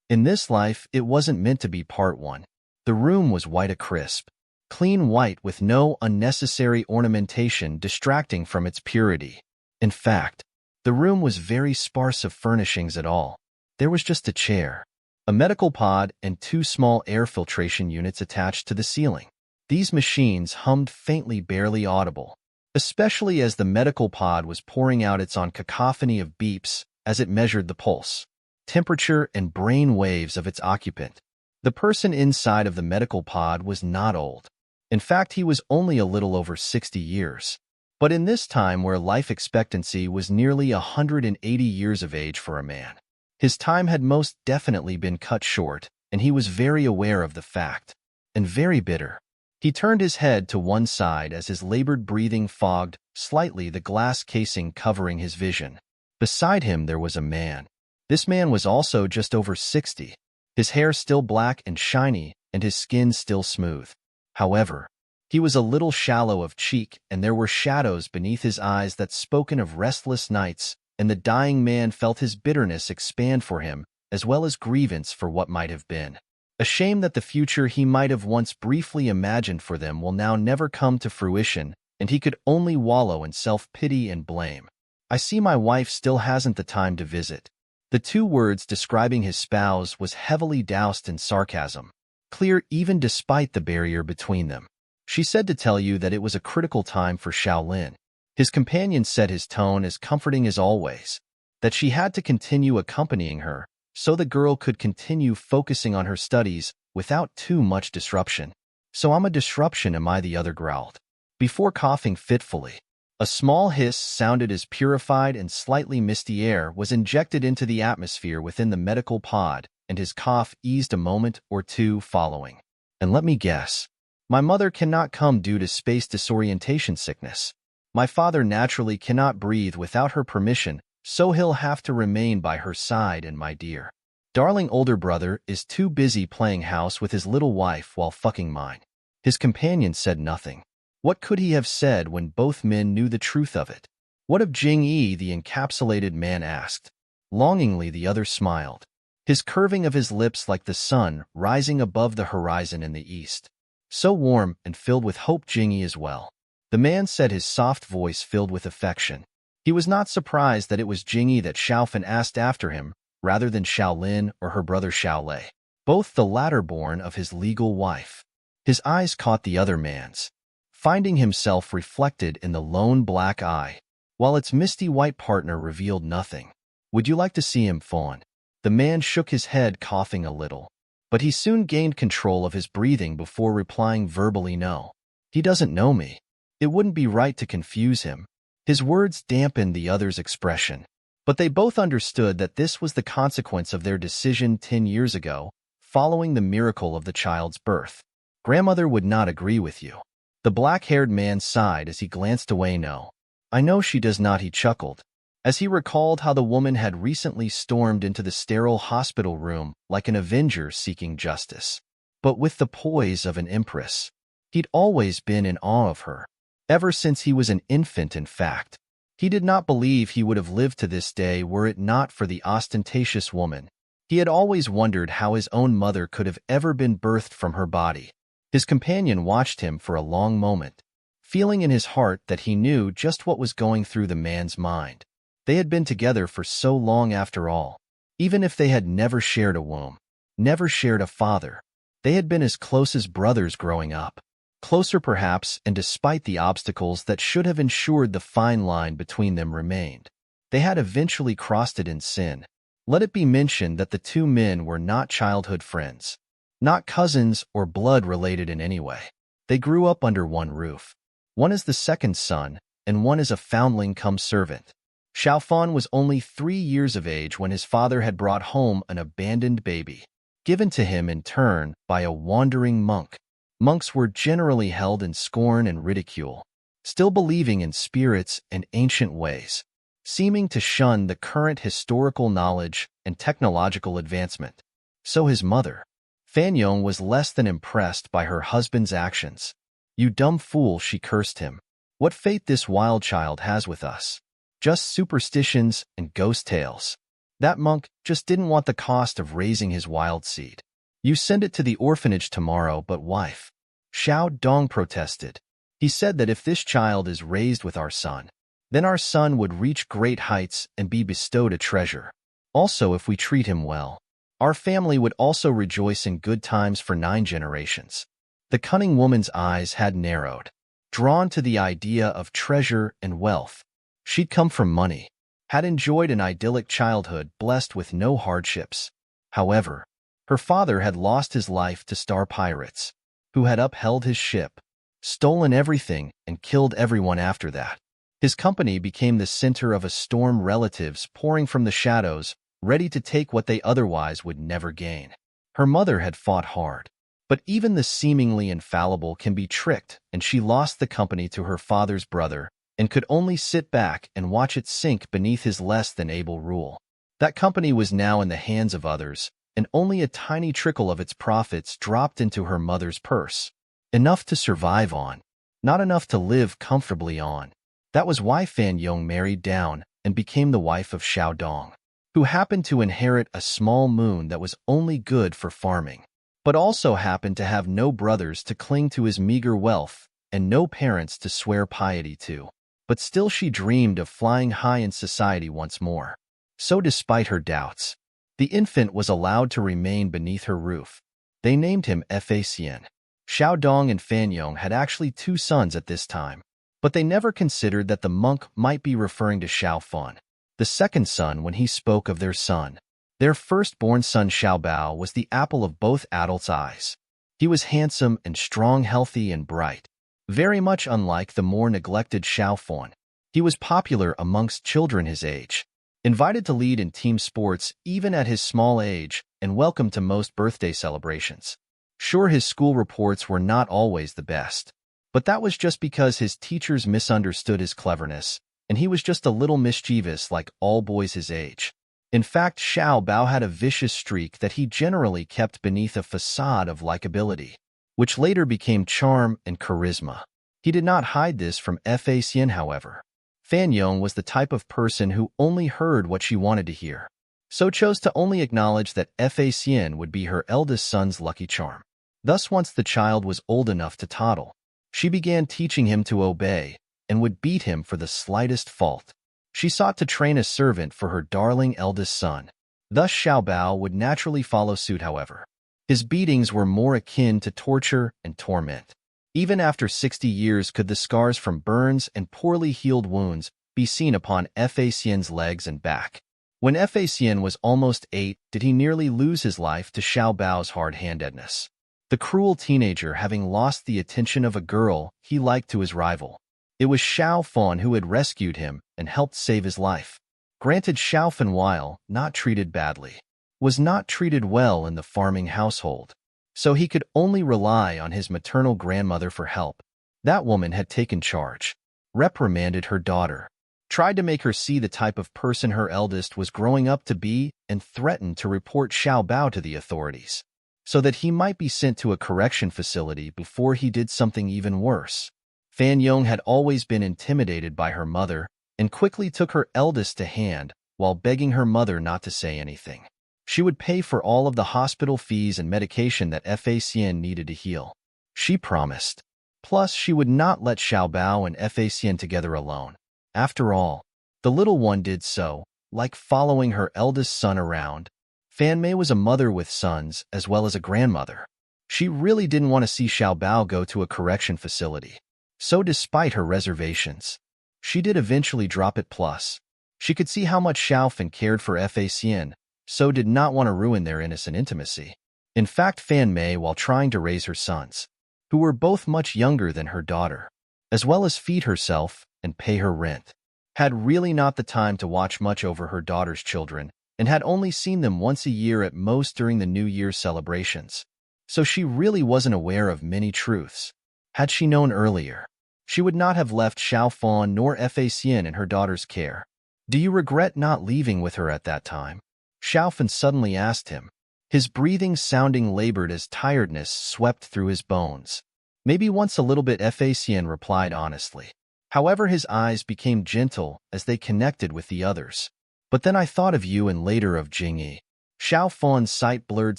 In this life, it wasn't meant to be part one. The room was white a crisp, clean white with no unnecessary ornamentation distracting from its purity. In fact, the room was very sparse of furnishings at all. There was just a chair, a medical pod, and 2 small air filtration units attached to the ceiling. These machines hummed faintly, barely audible, especially as the medical pod was pouring out its own cacophony of beeps as it measured the pulse, temperature, and brain waves of its occupant. The person inside of the medical pod was not old. In fact, he was only a little over 60 years. But in this time where life expectancy was nearly 180 years of age for a man, his time had most definitely been cut short, and he was very aware of the fact, and very bitter. He turned his head to one side as his labored breathing fogged slightly the glass casing covering his vision. Beside him there was a man. This man was also just over 60, his hair still black and shiny, and his skin still smooth. However, he was a little shallow of cheek, and there were shadows beneath his eyes that spoken of restless nights, and the dying man felt his bitterness expand for him, as well as grievance for what might have been. A shame that the future he might have once briefly imagined for them will now never come to fruition, and he could only wallow in self-pity and blame. "I see my wife still hasn't the time to visit." The 2 words describing his spouse was heavily doused in sarcasm, clear even despite the barrier between them. "She said to tell you that it was a critical time for Shaolin." His companion said, his tone as comforting as always, that she had to continue accompanying her, so the girl could continue focusing on her studies without too much disruption. "So I'm a disruption, am I?" the other growled, before coughing fitfully. A small hiss sounded as purified and slightly misty air was injected into the atmosphere within the medical pod, and his cough eased a moment or 2 following. "And let me guess. My mother cannot come due to space disorientation sickness. My father naturally cannot breathe without her permission, so he'll have to remain by her side, and my dear, darling older brother is too busy playing house with his little wife while fucking mine." His companion said nothing. What could he have said when both men knew the truth of it? "What of Jing-Yi?" the encapsulated man asked. Longingly the other smiled, his curving of his lips like the sun rising above the horizon in the east. "So warm and filled with hope, Jing-Yi as well." The man said, his soft voice filled with affection. He was not surprised that it was Jing-Yi that Xiaofan asked after him, rather than Shaolin or her brother Xiaolei, both the latter born of his legal wife. His eyes caught the other man's, finding himself reflected in the lone black eye, while its misty white partner revealed nothing. "Would you like to see him, Fawn?" The man shook his head, coughing a little, but he soon gained control of his breathing before replying verbally, "No. He doesn't know me. It wouldn't be right to confuse him." His words dampened the other's expression, but they both understood that this was the consequence of their decision 10 years ago, following the miracle of the child's birth. "Grandmother would not agree with you." The black-haired man sighed as he glanced away. "No. I know she does not," he chuckled, as he recalled how the woman had recently stormed into the sterile hospital room like an avenger seeking justice, but with the poise of an empress. He'd always been in awe of her, ever since he was an infant. In fact, he did not believe he would have lived to this day were it not for the ostentatious woman. He had always wondered how his own mother could have ever been birthed from her body. His companion watched him for a long moment, feeling in his heart that he knew just what was going through the man's mind. They had been together for so long after all. Even if they had never shared a womb, never shared a father, they had been as close as brothers growing up. Closer perhaps, and despite the obstacles that should have ensured the fine line between them remained, they had eventually crossed it in sin. Let it be mentioned that the 2 men were not childhood friends, not cousins or blood-related in any way. They grew up under one roof. One as the second son, and one as a foundling-cum-servant. Xiaofan was only 3 years of age when his father had brought home an abandoned baby, given to him in turn by a wandering monk. Monks were generally held in scorn and ridicule, still believing in spirits and ancient ways, seeming to shun the current historical knowledge and technological advancement. So his mother, Fanyong, was less than impressed by her husband's actions. "You dumb fool," she cursed him. "What fate this wild child has with us. Just superstitions and ghost tales." That monk just didn't want the cost of raising his wild seed. You send it to the orphanage tomorrow, but wife. Xiao Dong protested. He said that if this child is raised with our son, then our son would reach great heights and be bestowed a treasure. Also, if we treat him well, our family would also rejoice in good times for 9 generations. The cunning woman's eyes had narrowed, drawn to the idea of treasure and wealth. She'd come from money, had enjoyed an idyllic childhood blessed with no hardships. However, her father had lost his life to star pirates, who had upheld his ship, stolen everything, and killed everyone after that. His company became the center of a storm, relatives pouring from the shadows, ready to take what they otherwise would never gain. Her mother had fought hard, but even the seemingly infallible can be tricked, and she lost the company to her father's brother and could only sit back and watch it sink beneath his less than able rule. That company was now in the hands of others, and only a tiny trickle of its profits dropped into her mother's purse. Enough to survive on, not enough to live comfortably on. That was why Fan Yong married down and became the wife of Xiao Dong, who happened to inherit a small moon that was only good for farming, but also happened to have no brothers to cling to his meager wealth and no parents to swear piety to. But still she dreamed of flying high in society once more. So despite her doubts, the infant was allowed to remain beneath her roof. They named him Fa Xian. Xiao Dong and Fan Yong had actually 2 sons at this time, but they never considered that the monk might be referring to Xiao Fan, the second son, when he spoke of their son. Their firstborn son Xiao Bao was the apple of both adults' eyes. He was handsome and strong, healthy and bright. Very much unlike the more neglected Xiao Fan, he was popular amongst children his age, invited to lead in team sports even at his small age, and welcome to most birthday celebrations. Sure, his school reports were not always the best, but that was just because his teachers misunderstood his cleverness, and he was just a little mischievous like all boys his age. In fact, Xiao Bao had a vicious streak that he generally kept beneath a facade of likability, which later became charm and charisma. He did not hide this from Fa Xian, however. Fan Yong was the type of person who only heard what she wanted to hear, so chose to only acknowledge that Fa Xian would be her eldest son's lucky charm. Thus, once the child was old enough to toddle, she began teaching him to obey and would beat him for the slightest fault. She sought to train a servant for her darling eldest son. Thus Xiao Bao would naturally follow suit, however. His beatings were more akin to torture and torment. Even after 60 years could the scars from burns and poorly healed wounds be seen upon Fa Xian's legs and back. When Fa Xian was almost 8, did he nearly lose his life to Xiao Bao's hard-handedness. The cruel teenager having lost the attention of a girl he liked to his rival. It was Xiao Fan who had rescued him and helped save his life. Granted, Xiao Fan, while not treated badly, was not treated well in the farming household, so he could only rely on his maternal grandmother for help. That woman had taken charge, reprimanded her daughter, tried to make her see the type of person her eldest was growing up to be, and threatened to report Xiao Bao to the authorities, so that he might be sent to a correction facility before he did something even worse. Fan Yong had always been intimidated by her mother and quickly took her eldest to hand while begging her mother not to say anything. She would pay for all of the hospital fees and medication that Fa Xian needed to heal. She promised. Plus, she would not let Xiao Bao and Fa Xian together alone. After all, the little one did so, like following her eldest son around. Fan Mei was a mother with sons as well as a grandmother. She really didn't want to see Xiao Bao go to a correction facility. So despite her reservations, she did eventually drop it. Plus, she could see how much Xiao Fan cared for Fa Xian, so did not want to ruin their innocent intimacy. In fact, Fan Mei, while trying to raise her sons, who were both much younger than her daughter, as well as feed herself and pay her rent, had really not the time to watch much over her daughter's children and had only seen them once a year at most during the New Year's celebrations. So she really wasn't aware of many truths. Had she known earlier, she would not have left Xiao Fan nor Fa Xian in her daughter's care. Do you regret not leaving with her at that time? Xiao Fan suddenly asked him, his breathing sounding labored as tiredness swept through his bones. Maybe once a little bit, Fa Xian replied honestly. However, his eyes became gentle as they connected with the others. But then I thought of you and later of Jingyi. Xiao Fan's sight blurred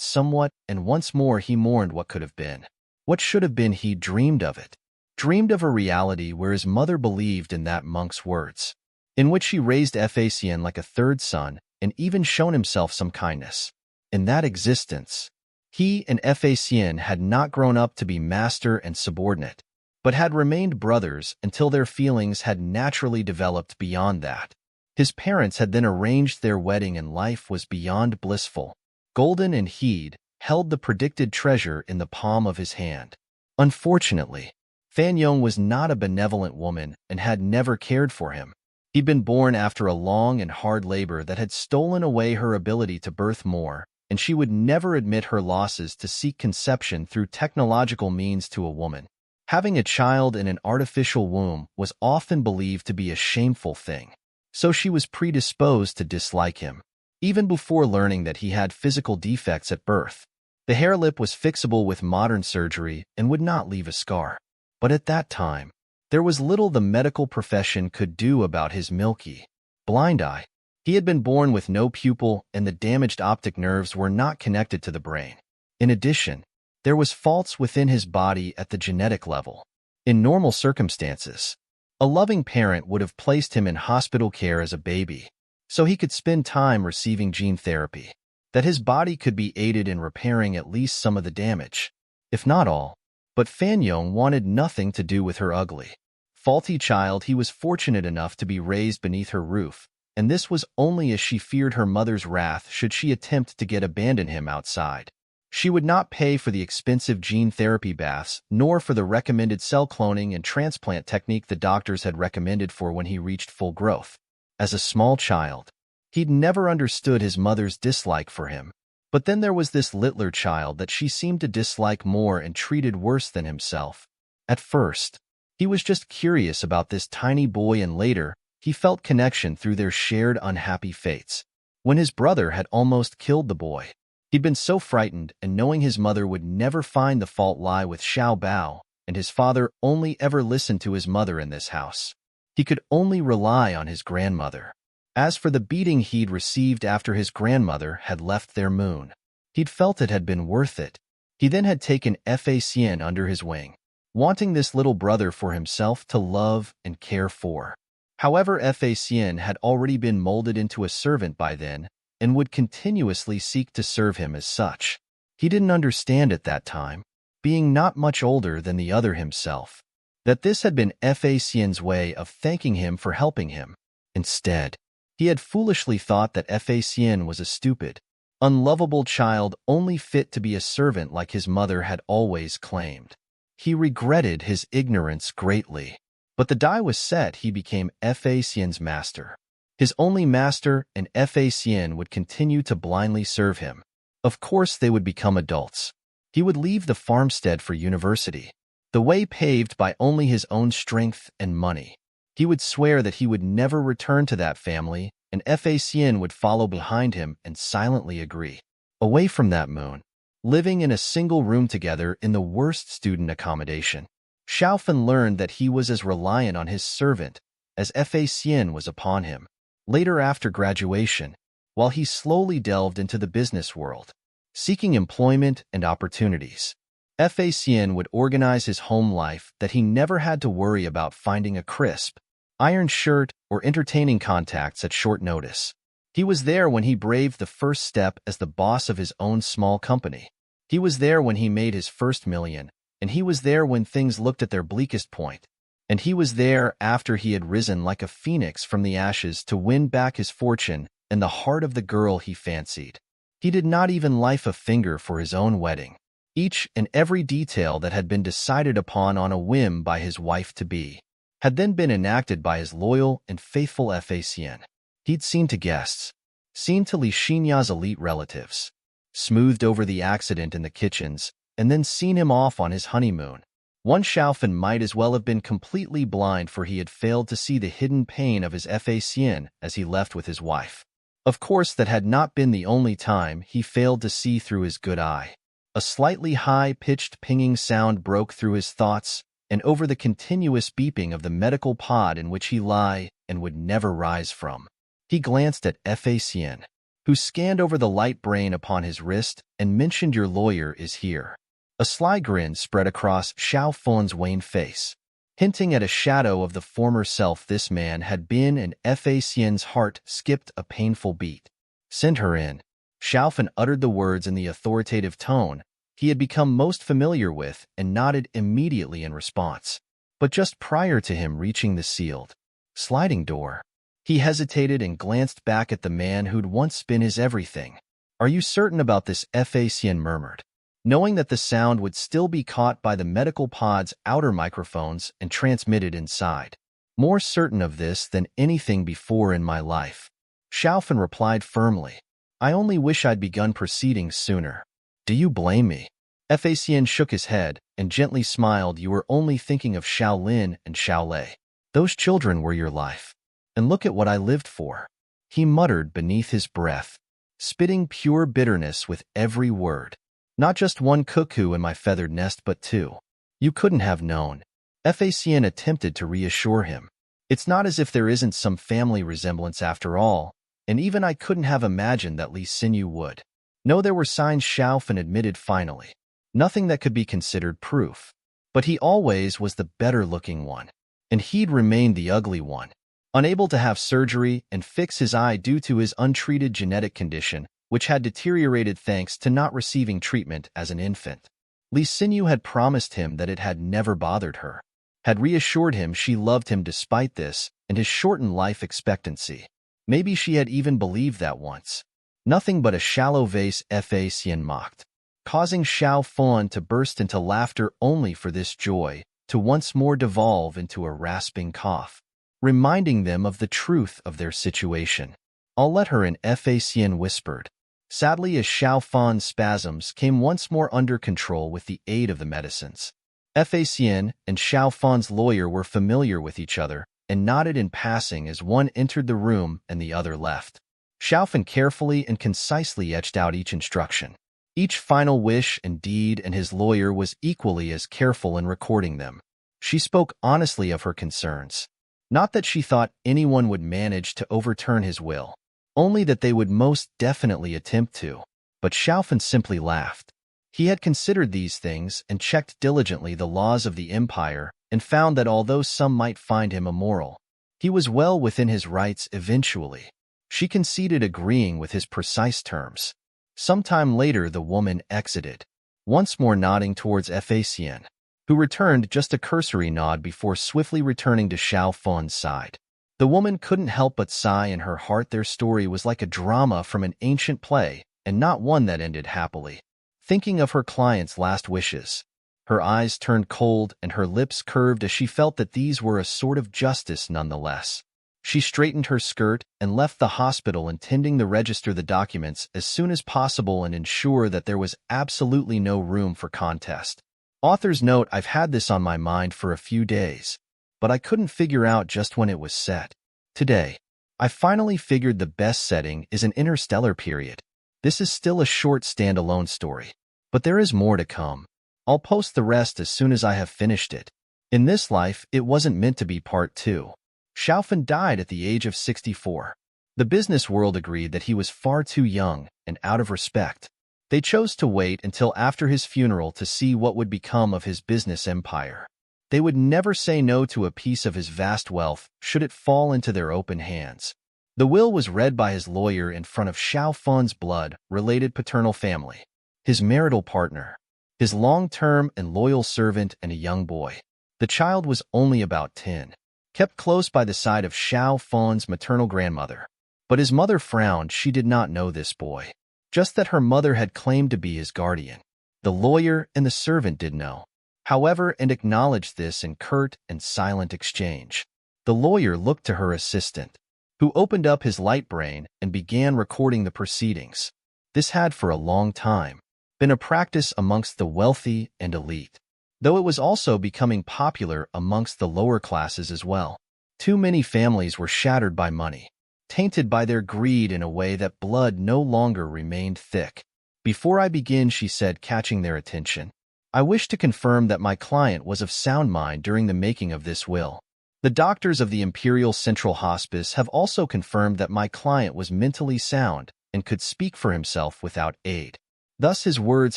somewhat, and once more he mourned what could have been. What should have been he dreamed of it. Dreamed of a reality where his mother believed in that monk's words, in which she raised Facian like a third son and even shown himself some kindness. In that existence, he and Facian had not grown up to be master and subordinate, but had remained brothers until their feelings had naturally developed beyond that. His parents had then arranged their wedding and life was beyond blissful. Golden and Heed held the predicted treasure in the palm of his hand. Unfortunately, Fan Yong was not a benevolent woman and had never cared for him. He'd been born after a long and hard labor that had stolen away her ability to birth more, and she would never admit her losses to seek conception through technological means to a woman. Having a child in an artificial womb was often believed to be a shameful thing, so she was predisposed to dislike him. Even before learning that he had physical defects at birth, the hair lip was fixable with modern surgery and would not leave a scar. But at that time, there was little the medical profession could do about his milky, blind eye. He had been born with no pupil and the damaged optic nerves were not connected to the brain. In addition, there was faults within his body at the genetic level. In normal circumstances, a loving parent would have placed him in hospital care as a baby, so he could spend time receiving gene therapy, that his body could be aided in repairing at least some of the damage, if not all. But Fan Yong wanted nothing to do with her ugly, faulty child. He was fortunate enough to be raised beneath her roof, and this was only as she feared her mother's wrath should she attempt to abandon him outside. She would not pay for the expensive gene therapy baths, nor for the recommended cell cloning and transplant technique the doctors had recommended for when he reached full growth. As a small child, he'd never understood his mother's dislike for him. But then there was this littler child that she seemed to dislike more and treated worse than himself. At first, he was just curious about this tiny boy, and later, he felt connection through their shared unhappy fates. When his brother had almost killed the boy, he'd been so frightened, and knowing his mother would never find the fault lie with Xiao Bao, and his father only ever listened to his mother in this house, he could only rely on his grandmother. As for the beating he'd received after his grandmother had left their moon, he'd felt it had been worth it. He then had taken Facian under his wing, wanting this little brother for himself to love and care for. However, Facian had already been molded into a servant by then and would continuously seek to serve him as such. He didn't understand at that time, being not much older than the other himself, that this had been Facian's way of thanking him for helping him. Instead, he had foolishly thought that Facian was a stupid, unlovable child only fit to be a servant like his mother had always claimed. He regretted his ignorance greatly. But the die was set. He became Facian's master, his only master, and Facian would continue to blindly serve him. Of course they would become adults. He would leave the farmstead for university, the way paved by only his own strength and money. He would swear that he would never return to that family, and Facian would follow behind him and silently agree. Away from that moon, living in a single room together in the worst student accommodation, Xiaofan learned that he was as reliant on his servant as Facian was upon him. Later, after graduation, while he slowly delved into the business world, seeking employment and opportunities, Facian would organize his home life that he never had to worry about finding a crisp, iron shirt or entertaining contacts at short notice. He was there when he braved the first step as the boss of his own small company. He was there when he made his first million, and he was there when things looked at their bleakest point. And he was there after he had risen like a phoenix from the ashes to win back his fortune and the heart of the girl he fancied. He did not even lift a finger for his own wedding. Each and every detail that had been decided upon on a whim by his wife-to-be had then been enacted by his loyal and faithful Facian. He'd seen to guests, seen to Li Xinya's elite relatives, smoothed over the accident in the kitchens, and then seen him off on his honeymoon. One Xiaofan might as well have been completely blind, for he had failed to see the hidden pain of his Facian as he left with his wife. Of course, that had not been the only time he failed to see through his good eye. A slightly high-pitched pinging sound broke through his thoughts and over the continuous beeping of the medical pod in which he lay and would never rise from. He glanced at Facian, who scanned over the light brain upon his wrist and mentioned your lawyer is here. A sly grin spread across Xiao Fan's wan face, hinting at a shadow of the former self this man had been, and Facian's heart skipped a painful beat. Send her in. Xiao Fan uttered the words in the authoritative tone he had become most familiar with and nodded immediately in response. But just prior to him reaching the sealed sliding door, he hesitated and glanced back at the man who'd once been his everything. Are you certain about this? Facian murmured, knowing that the sound would still be caught by the medical pod's outer microphones and transmitted inside. More certain of this than anything before in my life, Xiao Fan replied firmly. I only wish I'd begun proceedings sooner. Do you blame me? Facian shook his head and gently smiled. You were only thinking of Shaolin and Shaolei. Those children were your life. And look at what I lived for. He muttered beneath his breath, spitting pure bitterness with every word. Not just one cuckoo in my feathered nest, but two. You couldn't have known. Facian attempted to reassure him. It's not as if there isn't some family resemblance after all, and even I couldn't have imagined that Li Xinyu would. No, there were signs, Xiao Fan admitted finally. Nothing that could be considered proof. But he always was the better-looking one, and he'd remained the ugly one. Unable to have surgery and fix his eye due to his untreated genetic condition, which had deteriorated thanks to not receiving treatment as an infant. Li Xinyu had promised him that it had never bothered her, had reassured him she loved him despite this and his shortened life expectancy. Maybe she had even believed that once. Nothing but a shallow vase, Facian mocked, causing Xiao Fan to burst into laughter only for this joy to once more devolve into a rasping cough, reminding them of the truth of their situation. I'll let her in, Facian whispered, sadly, as Xiao Fan's spasms came once more under control with the aid of the medicines. Facian and Xiao Fan's lawyer were familiar with each other and nodded in passing as one entered the room and the other left. Xiao Fan carefully and concisely etched out each instruction, each final wish and deed, and his lawyer was equally as careful in recording them. She spoke honestly of her concerns. Not that she thought anyone would manage to overturn his will, only that they would most definitely attempt to. But Xiao Fan simply laughed. He had considered these things and checked diligently the laws of the empire and found that although some might find him immoral, he was well within his rights eventually. She conceded, agreeing with his precise terms. Some time later the woman exited, once more nodding towards Facian, who returned just a cursory nod before swiftly returning to Xiao Fan's side. The woman couldn't help but sigh in her heart. Their story was like a drama from an ancient play, and not one that ended happily. Thinking of her client's last wishes, her eyes turned cold and her lips curved as she felt that these were a sort of justice nonetheless. She straightened her skirt and left the hospital, intending to register the documents as soon as possible and ensure that there was absolutely no room for contest. Author's note: I've had this on my mind for a few days, but I couldn't figure out just when it was set. Today, I finally figured the best setting is an interstellar period. This is still a short standalone story, but there is more to come. I'll post the rest as soon as I have finished it. In this life, it wasn't meant to be part 2. Xiao Fan died at the age of 64. The business world agreed that he was far too young, and out of respect, they chose to wait until after his funeral to see what would become of his business empire. They would never say no to a piece of his vast wealth should it fall into their open hands. The will was read by his lawyer in front of Xiao Fan's blood-related paternal family, his marital partner, his long-term and loyal servant, and a young boy. The child was only about 10. Kept close by the side of Xiao Fan's maternal grandmother. But his mother frowned. She did not know this boy, just that her mother had claimed to be his guardian. The lawyer and the servant did know, however, and acknowledged this in curt and silent exchange. The lawyer looked to her assistant, who opened up his light brain and began recording the proceedings. This had for a long time been a practice amongst the wealthy and elite, though it was also becoming popular amongst the lower classes as well. Too many families were shattered by money, tainted by their greed in a way that blood no longer remained thick. Before I begin, she said, catching their attention, I wish to confirm that my client was of sound mind during the making of this will. The doctors of the Imperial Central Hospice have also confirmed that my client was mentally sound and could speak for himself without aid. Thus, his words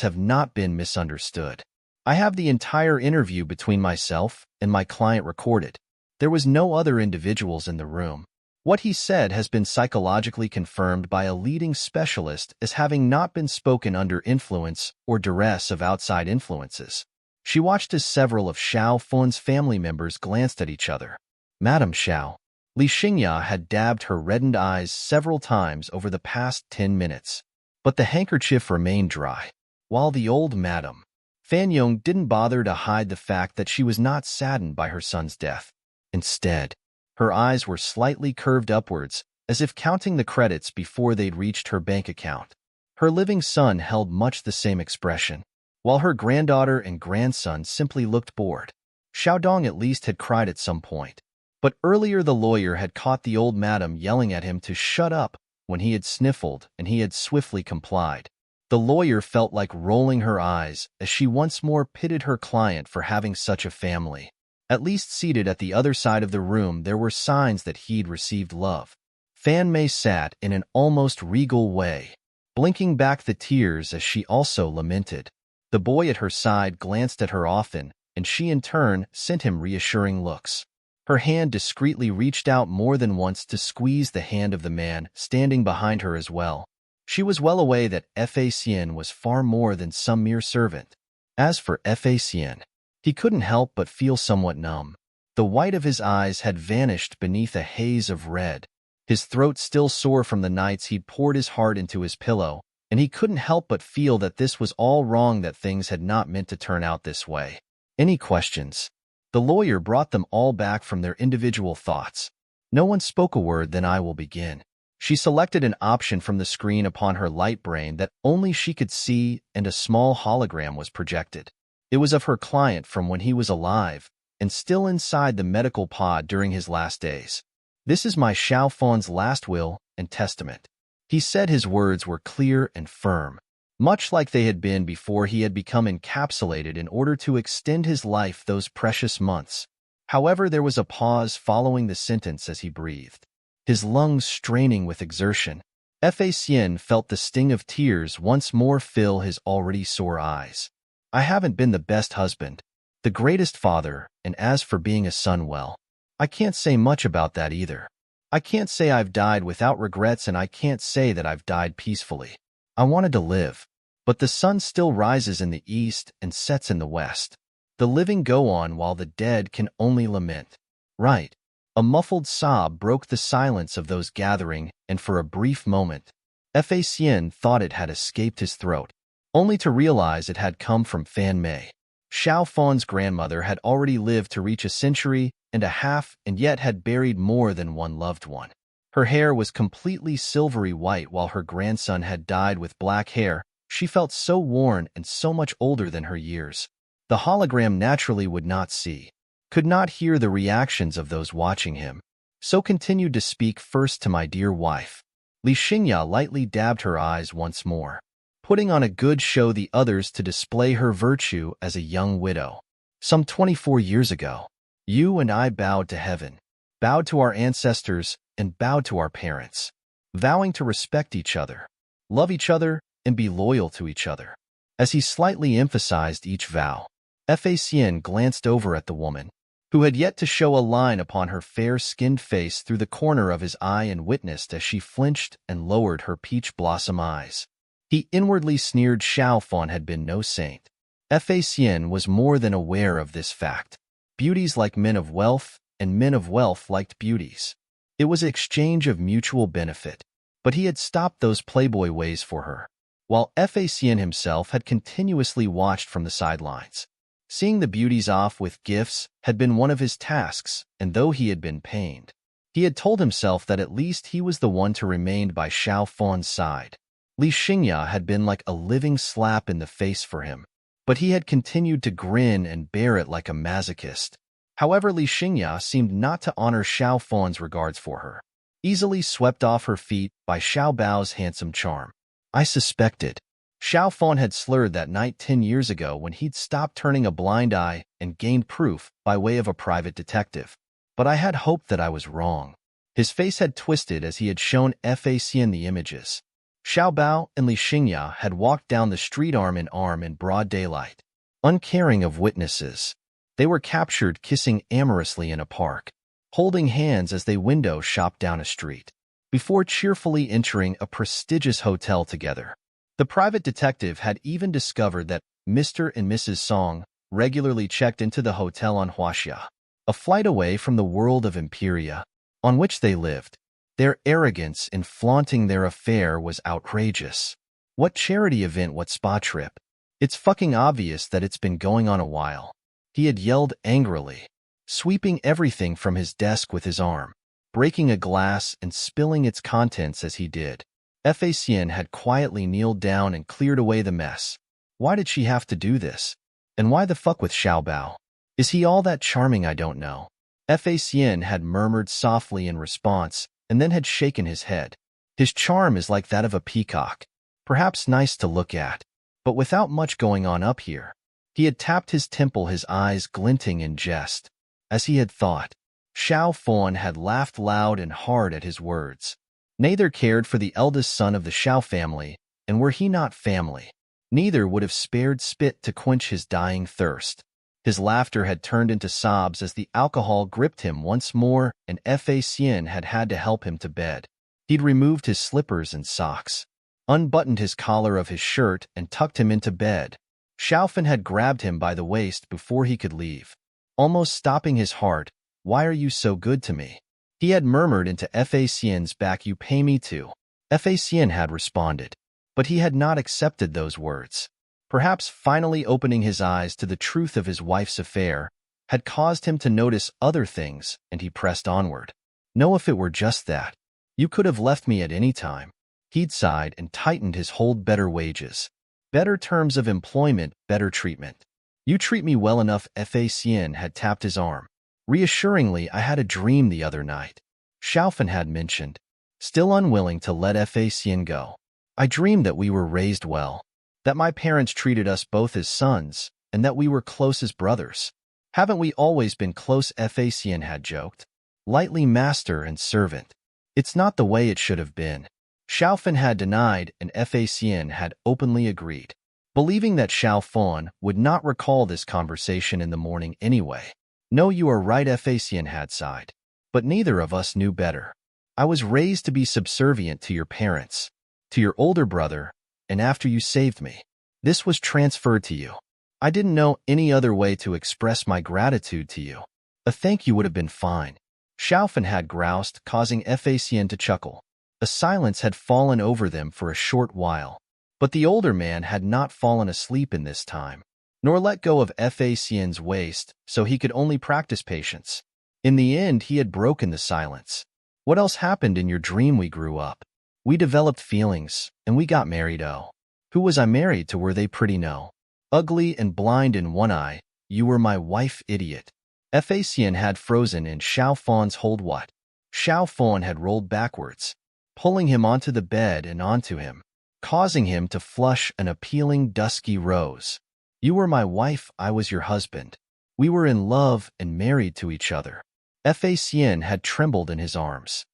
have not been misunderstood. I have the entire interview between myself and my client recorded. There was no other individuals in the room. What he said has been psychologically confirmed by a leading specialist as having not been spoken under influence or duress of outside influences. She watched as several of Xiao Fan's family members glanced at each other. Madame Xiao. Li Xingya had dabbed her reddened eyes several times over the past 10 minutes, but the handkerchief remained dry, while the old Madame Fan Yong didn't bother to hide the fact that she was not saddened by her son's death. Instead, her eyes were slightly curved upwards, as if counting the credits before they'd reached her bank account. Her living son held much the same expression, while her granddaughter and grandson simply looked bored. Xiaodong at least had cried at some point, but earlier the lawyer had caught the old madam yelling at him to shut up when he had sniffled, and he had swiftly complied. The lawyer felt like rolling her eyes as she once more pitied her client for having such a family. At least seated at the other side of the room, there were signs that he'd received love. Fan Mei sat in an almost regal way, blinking back the tears as she also lamented. The boy at her side glanced at her often, and she in turn sent him reassuring looks. Her hand discreetly reached out more than once to squeeze the hand of the man standing behind her as well. She was well aware that Fa Xian was far more than some mere servant. As for Fa Xian, he couldn't help but feel somewhat numb. The white of his eyes had vanished beneath a haze of red. His throat still sore from the nights he'd poured his heart into his pillow, and he couldn't help but feel that this was all wrong, that things had not meant to turn out this way. Any questions? The lawyer brought them all back from their individual thoughts. No one spoke a word. Then I will begin. She selected an option from the screen upon her light brain that only she could see, and a small hologram was projected. It was of her client from when he was alive, and still inside the medical pod during his last days. This is my Xiao Fan's last will and testament. He said. His words were clear and firm, much like they had been before he had become encapsulated in order to extend his life those precious months. However, there was a pause following the sentence as he breathed, his lungs straining with exertion. Fa Xian felt the sting of tears once more fill his already sore eyes. I haven't been the best husband, the greatest father, and as for being a son, well, I can't say much about that either. I can't say I've died without regrets, and I can't say that I've died peacefully. I wanted to live, but the sun still rises in the east and sets in the west. The living go on while the dead can only lament. Right. A muffled sob broke the silence of those gathering, and for a brief moment, Fa Xian thought it had escaped his throat, only to realize it had come from Fan Mei. Xiao Fan's grandmother had already lived to reach a century and a half, and yet had buried more than one loved one. Her hair was completely silvery white, while her grandson had died with black hair. She felt so worn and so much older than her years. The hologram naturally would not see, could not hear the reactions of those watching him, so continued to speak first to my dear wife. Li Xingya lightly dabbed her eyes once more, putting on a good show the others to display her virtue as a young widow. Some 24 years ago, you and I bowed to heaven, bowed to our ancestors, and bowed to our parents, vowing to respect each other, love each other, and be loyal to each other. As he slightly emphasized each vow, Fa Xian glanced over at the woman, who had yet to show a line upon her fair-skinned face through the corner of his eye, and witnessed as she flinched and lowered her peach blossom eyes. He inwardly sneered. Xiao Fan had been no saint. Fa Xian was more than aware of this fact. Beauties like men of wealth, and men of wealth liked beauties. It was an exchange of mutual benefit, but he had stopped those playboy ways for her, while Fa Xian himself had continuously watched from the sidelines. Seeing the beauties off with gifts had been one of his tasks, and though he had been pained, he had told himself that at least he was the one to remain by Xiao Fan's side. Li Xingya had been like a living slap in the face for him, but he had continued to grin and bear it like a masochist. However, Li Xingya seemed not to honor Xiao Fan's regards for her, easily swept off her feet by Xiao Bao's handsome charm. I suspected. Xiao Fan had slurred that night 10 years ago when he'd stopped turning a blind eye and gained proof by way of a private detective. But I had hoped that I was wrong. His face had twisted as he had shown Facn the images. Xiaobao and Li Xingya had walked down the street arm in broad daylight, uncaring of witnesses. They were captured kissing amorously in a park, holding hands as they window shopped down a street, before cheerfully entering a prestigious hotel together. The private detective had even discovered that Mr. and Mrs. Song regularly checked into the hotel on Huaxia, a flight away from the world of Imperia, on which they lived. Their arrogance in flaunting their affair was outrageous. What charity event, what spa trip? It's fucking obvious that it's been going on a while. He had yelled angrily, sweeping everything from his desk with his arm, breaking a glass and spilling its contents as he did. Facn had quietly kneeled down and cleared away the mess. Why did she have to do this? And why the fuck with Xiaobao? Is he all that charming? I don't know. Facn had murmured softly in response and then had shaken his head. His charm is like that of a peacock, perhaps nice to look at, but without much going on up here. He had tapped his temple, his eyes glinting in jest. As he had thought, Xiao Fan had laughed loud and hard at his words. Neither cared for the eldest son of the Xiao family, and were he not family, neither would have spared spit to quench his dying thirst. His laughter had turned into sobs as the alcohol gripped him once more, and Facn had had to help him to bed. He'd removed his slippers and socks, unbuttoned his collar of his shirt, and tucked him into bed. Xiaofan had grabbed him by the waist before he could leave, almost stopping his heart. "Why are you so good to me?" He had murmured into Facn's back, "You pay me to." Facn had responded, but he had not accepted those words. Perhaps finally opening his eyes to the truth of his wife's affair had caused him to notice other things, and he pressed onward. "No, if it were just that. You could have left me at any time." He'd sighed and tightened his hold. "Better wages, better terms of employment, better treatment. You treat me well enough." Facn had tapped his arm. "Reassuringly, I had a dream the other night," Xiaofan had mentioned, still unwilling to let Facn go. "I dreamed that we were raised well, that my parents treated us both as sons, and that we were close as brothers." "Haven't we always been close?" Facn had joked, lightly, "master and servant. It's not the way it should have been." Xiaofan had denied, and Facn had openly agreed, believing that Xiaofan would not recall this conversation in the morning anyway. "No, you are right," Facn had sighed, "but neither of us knew better. I was raised to be subservient to your parents, to your older brother, and after you saved me, this was transferred to you. I didn't know any other way to express my gratitude to you. A thank you would have been fine." Xiaofan had groused, causing Facn to chuckle. A silence had fallen over them for a short while, but the older man had not fallen asleep in this time, nor let go of Facn's waist, so he could only practice patience. In the end, he had broken the silence. "What else happened in your dream?" "We grew up. We developed feelings, and we got married." "Oh. Who was I married to? Were they pretty?" "No. Ugly and blind in one eye. You were my wife, idiot." Facn had frozen in Xiaofan's hold. "What?" Xiaofan had rolled backwards, pulling him onto the bed and onto him, causing him to flush an appealing dusky rose. "You were my wife, I was your husband. We were in love and married to each other." Facn had trembled in his arms,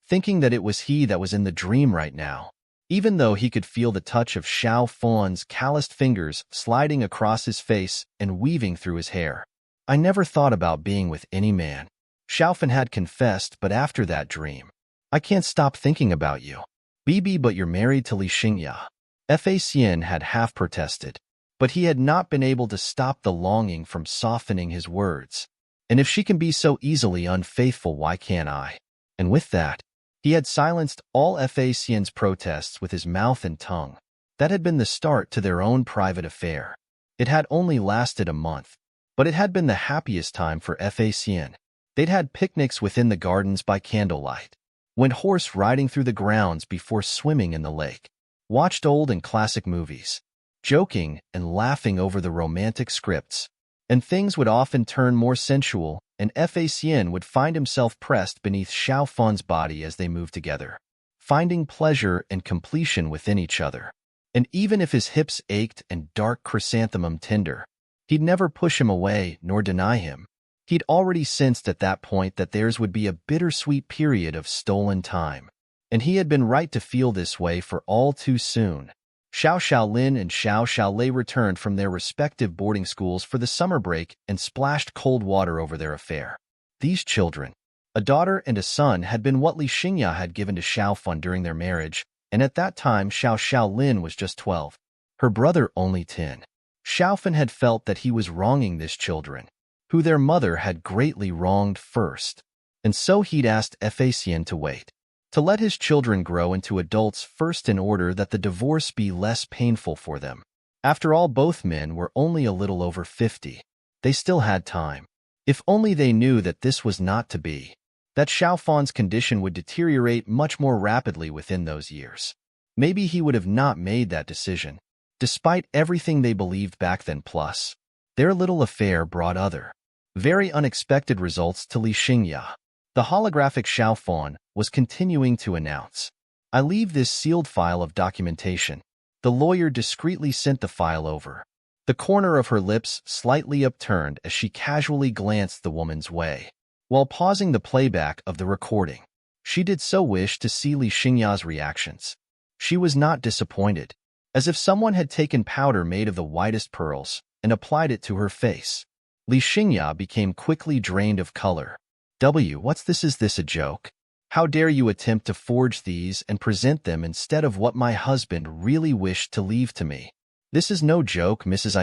thinking that it was he that was in the dream right now, even though he could feel the touch of Xiaofan's calloused fingers sliding across his face and weaving through his hair. "I never thought about being with any man," Xiaofan had confessed, "but after that dream, I can't stop thinking about you." "BB, but you're married to Li Xingya." Facn had half protested, but he had not been able to stop the longing from softening his words. "And if she can be so easily unfaithful, why can't I?" And with that, he had silenced all Facn's protests with his mouth and tongue. That had been the start to their own private affair. It had only lasted a month, but it had been the happiest time for Facn. They'd had picnics within the gardens by candlelight, went horse riding through the grounds before swimming in the lake, watched old and classic movies, joking and laughing over the romantic scripts, and things would often turn more sensual, and Facn would find himself pressed beneath Xiaofan's body as they moved together, finding pleasure and completion within each other. And even if his hips ached and dark chrysanthemum tender, he'd never push him away nor deny him. He'd already sensed at that point that theirs would be a bittersweet period of stolen time. And he had been right to feel this way for all too soon. Xiao Xiaolin and Xiao Xiaolei returned from their respective boarding schools for the summer break and splashed cold water over their affair. These children, a daughter and a son, had been what Li Xingya had given to Xiaofan during their marriage, and at that time Xiao Xiaolin was just 12, her brother only 10. Xiaofan had felt that he was wronging these children, who their mother had greatly wronged first, and so he'd asked Xian to wait, to let his children grow into adults first in order that the divorce be less painful for them. After all, both men were only a little over 50. They still had time. If only they knew that this was not to be, that Xiaofan's condition would deteriorate much more rapidly within those years. Maybe he would have not made that decision, despite everything they believed back then. Plus, their little affair brought other, very unexpected results to Li Xingya. The holographic Xiaofan was continuing to announce, "I leave this sealed file of documentation." The lawyer discreetly sent the file over, the corner of her lips slightly upturned as she casually glanced the woman's way. While pausing the playback of the recording, she did so wish to see Li Xingya's reactions. She was not disappointed, as if someone had taken powder made of the whitest pearls and applied it to her face. Li Xingya became quickly drained of color. What's this? Is this a joke? How dare you attempt to forge these and present them instead of what my husband really wished to leave to me? This is no joke, Ms.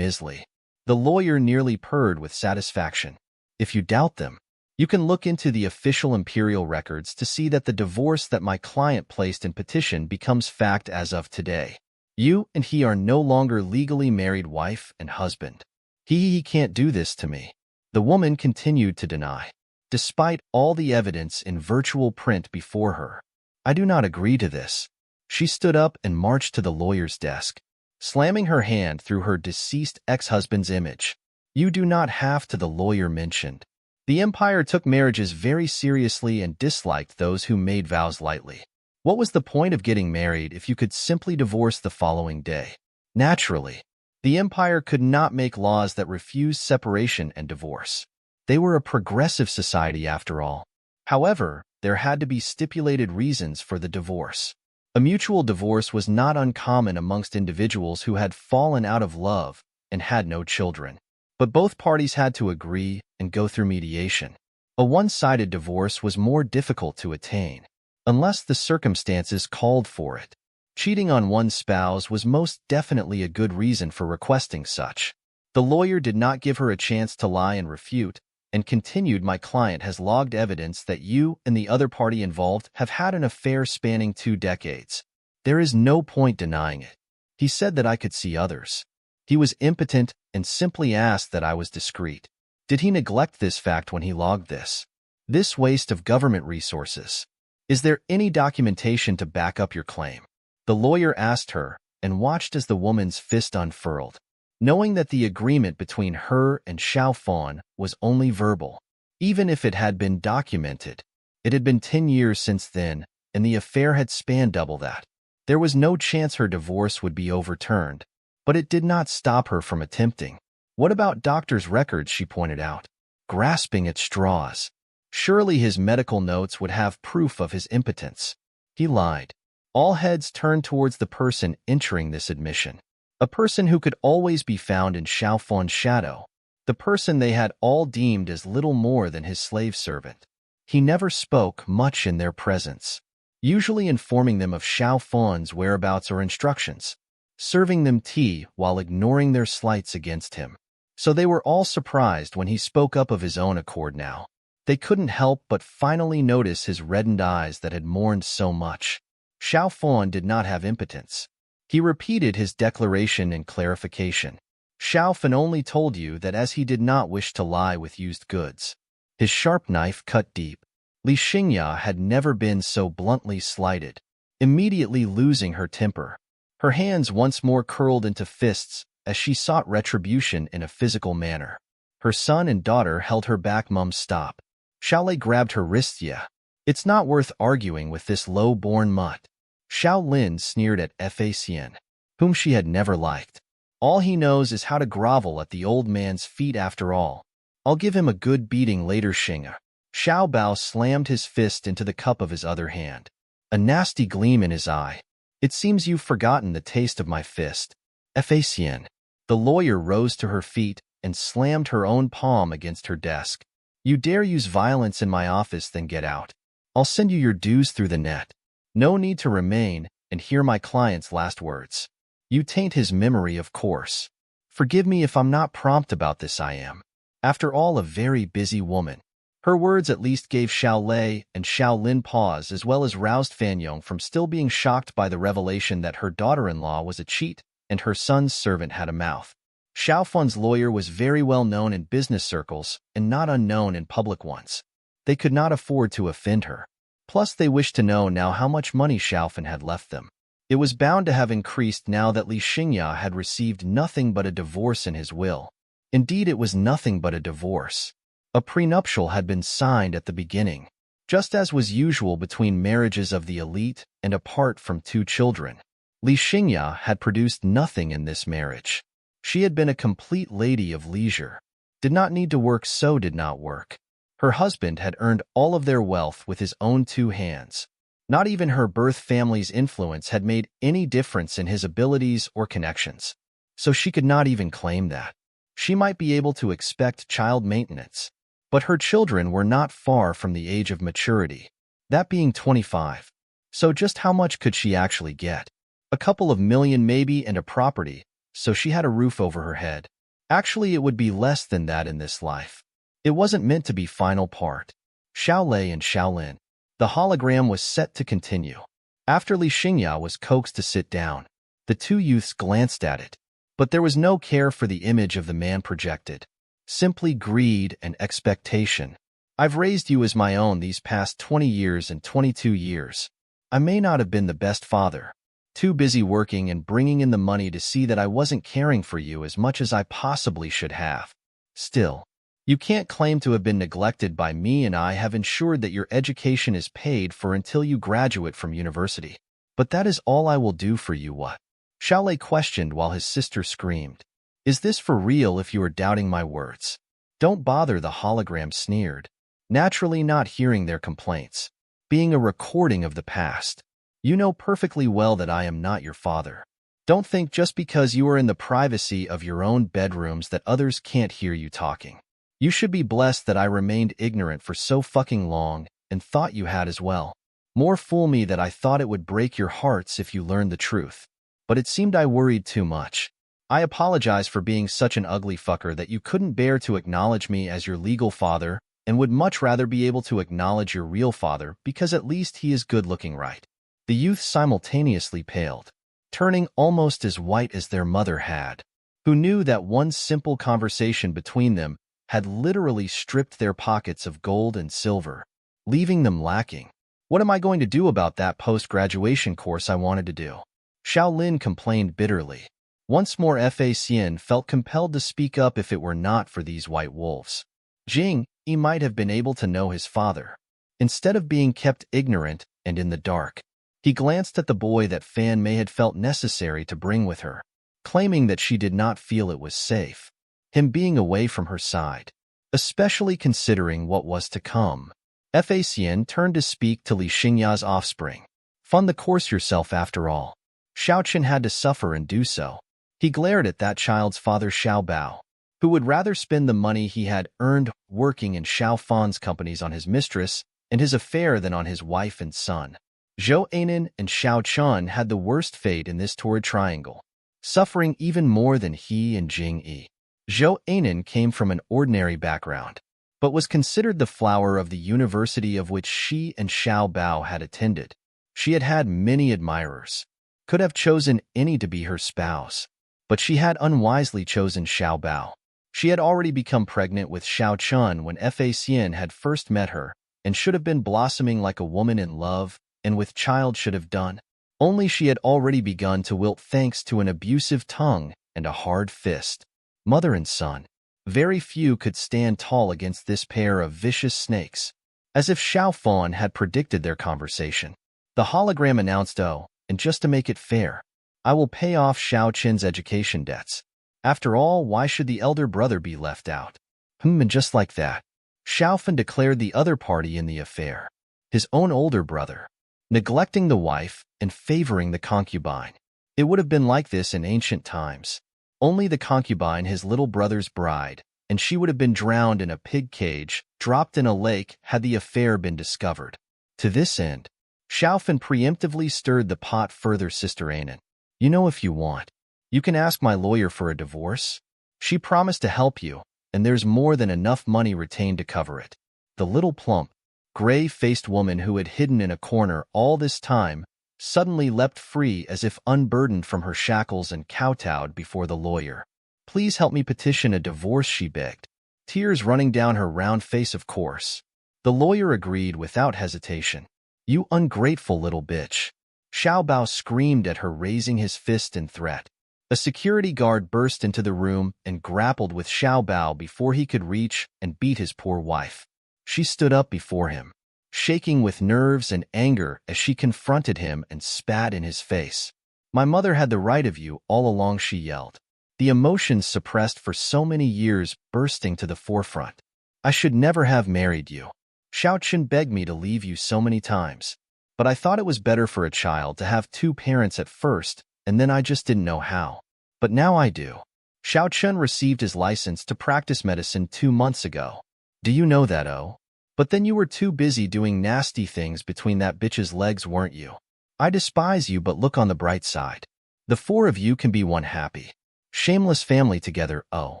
Li. The lawyer nearly purred with satisfaction. If you doubt them, you can look into the official imperial records to see that the divorce that my client placed in petition becomes fact as of today. You and he are no longer legally married wife and husband. He can't do this to me. The woman continued to deny, despite all the evidence in virtual print before her. I do not agree to this. She stood up and marched to the lawyer's desk, slamming her hand through her deceased ex-husband's image. You do not have to, the lawyer mentioned. The empire took marriages very seriously and disliked those who made vows lightly. What was the point of getting married if you could simply divorce the following day? Naturally, the empire could not make laws that refused separation and divorce. They were a progressive society after all. However, there had to be stipulated reasons for the divorce. A mutual divorce was not uncommon amongst individuals who had fallen out of love and had no children. But both parties had to agree and go through mediation. A one-sided divorce was more difficult to attain, unless the circumstances called for it. Cheating on one's spouse was most definitely a good reason for requesting such. The lawyer did not give her a chance to lie and refute, and continued, my client has logged evidence that you and the other party involved have had an affair spanning 2 decades. There is no point denying it. He said that I could see others. He was impotent and simply asked that I was discreet. Did he neglect this fact when he logged this? This waste of government resources. Is there any documentation to back up your claim? The lawyer asked her and watched as the woman's fist unfurled, knowing that the agreement between her and Xiaofan was only verbal. Even if it had been documented, it had been 10 years since then, and the affair had spanned double that. There was no chance her divorce would be overturned. But it did not stop her from attempting. What about doctor's records, she pointed out, grasping at straws. Surely his medical notes would have proof of his impotence. He lied. All heads turned towards the person entering this admission. A person who could always be found in Xiaofan's shadow. The person they had all deemed as little more than his slave servant. He never spoke much in their presence, usually informing them of Xiaofan's whereabouts or instructions, serving them tea while ignoring their slights against him. So they were all surprised when he spoke up of his own accord now. They couldn't help but finally notice his reddened eyes that had mourned so much. Xiaofan did not have impotence. He repeated his declaration and clarification. Xiaofan only told you that as he did not wish to lie with used goods. His sharp knife cut deep. Li Xingya had never been so bluntly slighted, immediately losing her temper. Her hands once more curled into fists as she sought retribution in a physical manner. Her son and daughter held her back. Mum, stop. Xiaolei grabbed her wrist. Yeah, it's not worth arguing with this low-born mutt. Xiaolin sneered at Xian, whom she had never liked. All he knows is how to grovel at the old man's feet after all. I'll give him a good beating later, Xing'a. Xiao Bao slammed his fist into the cup of his other hand, a nasty gleam in his eye. It seems you've forgotten the taste of my fist. Facian. The lawyer rose to her feet and slammed her own palm against her desk. You dare use violence in my office, then get out. I'll send you your dues through the net. No need to remain and hear my client's last words. You taint his memory, of course. Forgive me if I'm not prompt about this. I am, after all, a very busy woman. Her words at least gave Xiao Lei and Xiao Lin pause, as well as roused Fan Yong from still being shocked by the revelation that her daughter-in-law was a cheat and her son's servant had a mouth. Xiao Fan's lawyer was very well known in business circles and not unknown in public ones. They could not afford to offend her. Plus, they wished to know now how much money Xiao Fan had left them. It was bound to have increased now that Li Xingya had received nothing but a divorce in his will. Indeed, it was nothing but a divorce. A prenuptial had been signed at the beginning, just as was usual between marriages of the elite and apart from two children. Li Xingya had produced nothing in this marriage. She had been a complete lady of leisure, did not need to work, so did not work. Her husband had earned all of their wealth with his own two hands. Not even her birth family's influence had made any difference in his abilities or connections, so she could not even claim that. She might be able to expect child maintenance, but her children were not far from the age of maturity, that being 25. So just how much could she actually get? A couple of million maybe, and a property, so she had a roof over her head. Actually, it would be less than that in this life. It wasn't meant to be final part. Xiao Lei and Xiao Lin. The hologram was set to continue. After Li Xingya was coaxed to sit down, the two youths glanced at it, but there was no care for the image of the man projected. Simply greed and expectation. I've raised you as my own these past 20 years and 22 years. I may not have been the best father, too busy working and bringing in the money to see that I wasn't caring for you as much as I possibly should have. Still, you can't claim to have been neglected by me, and I have ensured that your education is paid for until you graduate from university. But that is all I will do for you. What? Xiao Lei questioned while his sister screamed. Is this for real? If you are doubting my words, don't bother, the hologram sneered, naturally not hearing their complaints. Being a recording of the past, you know perfectly well that I am not your father. Don't think just because you are in the privacy of your own bedrooms that others can't hear you talking. You should be blessed that I remained ignorant for so fucking long and thought you had as well. More fool me that I thought it would break your hearts if you learned the truth. But it seemed I worried too much. I apologize for being such an ugly fucker that you couldn't bear to acknowledge me as your legal father and would much rather be able to acknowledge your real father because at least he is good-looking, right? The youth simultaneously paled, turning almost as white as their mother had, who knew that one simple conversation between them had literally stripped their pockets of gold and silver, leaving them lacking. What am I going to do about that post-graduation course I wanted to do? Xiao Lin complained bitterly. Once more, Facian felt compelled to speak up. If it were not for these white wolves, Jing, he might have been able to know his father. Instead of being kept ignorant and in the dark, he glanced at the boy that Fan Mei had felt necessary to bring with her, claiming that she did not feel it was safe, him being away from her side, especially considering what was to come. Facian turned to speak to Li Xingya's offspring. Fund the course yourself, after all. Xiaoqian had to suffer and do so. He glared at that child's father, Xiao Bao, who would rather spend the money he had earned working in Xiao Fan's companies on his mistress and his affair than on his wife and son. Zhou Anan and Xiao Chun had the worst fate in this torrid triangle, suffering even more than he and Jing Yi. Zhou Anan came from an ordinary background, but was considered the flower of the university of which she and Xiao Bao had attended. She had had many admirers, could have chosen any to be her spouse, but she had unwisely chosen Xiao Bao. She had already become pregnant with Xiao Chun when Facian had first met her, and should have been blossoming like a woman in love, and with child should have done. Only she had already begun to wilt thanks to an abusive tongue and a hard fist. Mother and son. Very few could stand tall against this pair of vicious snakes. As if Xiao Fan had predicted their conversation, the hologram announced, "Oh, and just to make it fair, I will pay off Xiao Qin's education debts. After all, why should the elder brother be left out?" And just like that, Xiaofan declared the other party in the affair, his own older brother, neglecting the wife and favoring the concubine. It would have been like this in ancient times. Only the concubine his little brother's bride, and she would have been drowned in a pig cage, dropped in a lake had the affair been discovered. To this end, Xiaofan preemptively stirred the pot further. Sister Anan, you know, if you want, you can ask my lawyer for a divorce. She promised to help you, and there's more than enough money retained to cover it. The little plump, gray-faced woman who had hidden in a corner all this time suddenly leapt free as if unburdened from her shackles and kowtowed before the lawyer. Please help me petition a divorce, she begged, tears running down her round face. Of course. The lawyer agreed without hesitation. You ungrateful little bitch. Xiao Bao screamed at her, raising his fist in threat. A security guard burst into the room and grappled with Xiao Bao before he could reach and beat his poor wife. She stood up before him, shaking with nerves and anger as she confronted him and spat in his face. My mother had the right of you all along, she yelled, the emotions suppressed for so many years bursting to the forefront. I should never have married you. Xiaochen begged me to leave you so many times, but I thought it was better for a child to have two parents at first, and then I just didn't know how. But now I do. Xiaochen received his license to practice medicine 2 months ago. Do you know that, oh? But then you were too busy doing nasty things between that bitch's legs, weren't you? I despise you, but look on the bright side. The 4 of you can be one happy, shameless family together. Oh,